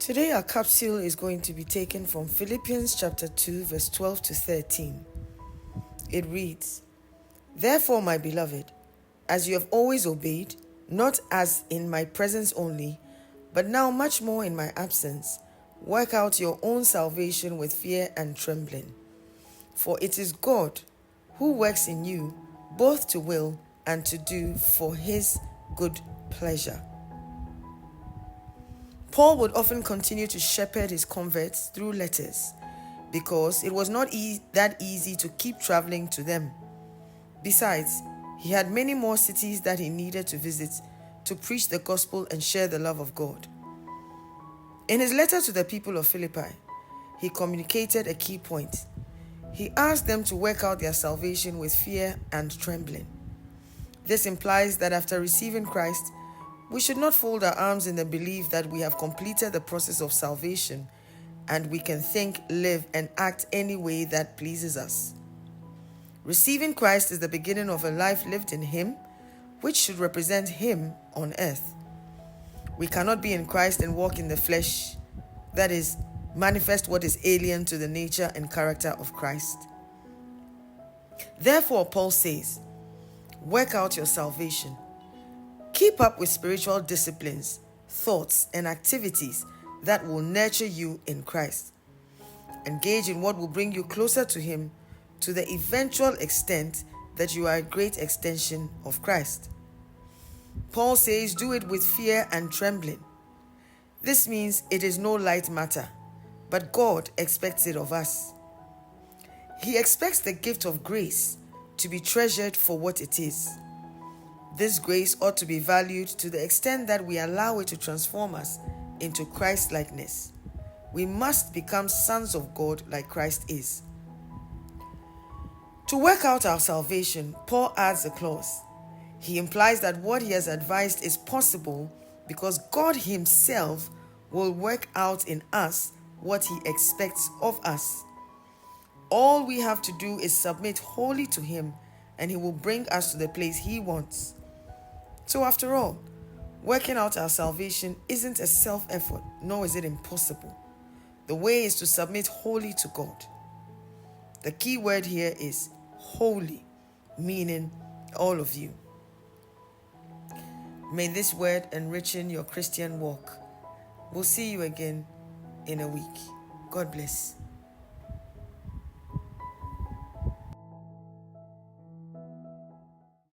Today our capsule is going to be taken from Philippians chapter 2 verse 12 to 13. It reads, "Therefore, my beloved, as you have always obeyed, not as in my presence only, but now much more in my absence, work out your own salvation with fear and trembling. For it is God who works in you both to will and to do for his good pleasure." Paul would often continue to shepherd his converts through letters because it was not that easy to keep traveling to them. Besides, he had many more cities that he needed to visit to preach the gospel and share the love of God. In his letter to the people of Philippi, he communicated a key point. He asked them to work out their salvation with fear and trembling. This implies that after receiving Christ, we should not fold our arms in the belief that we have completed the process of salvation and we can think, live, and act any way that pleases us. Receiving Christ is the beginning of a life lived in Him, which should represent Him on earth. We cannot be in Christ and walk in the flesh, that is, manifest what is alien to the nature and character of Christ. Therefore, Paul says, work out your salvation. Keep up with spiritual disciplines, thoughts, and activities that will nurture you in Christ. Engage in what will bring you closer to Him to the eventual extent that you are a great extension of Christ. Paul says, do it with fear and trembling. This means it is no light matter, but God expects it of us. He expects the gift of grace to be treasured for what it is. This grace ought to be valued to the extent that we allow it to transform us into Christ-likeness. We must become sons of God like Christ is. To work out our salvation, Paul adds a clause. He implies that what he has advised is possible because God Himself will work out in us what He expects of us. All we have to do is submit wholly to Him, and He will bring us to the place He wants. So after all, working out our salvation isn't a self-effort, nor is it impossible. The way is to submit wholly to God. The key word here is wholly, meaning all of you. May this word enrichen your Christian walk. We'll see you again in a week. God bless.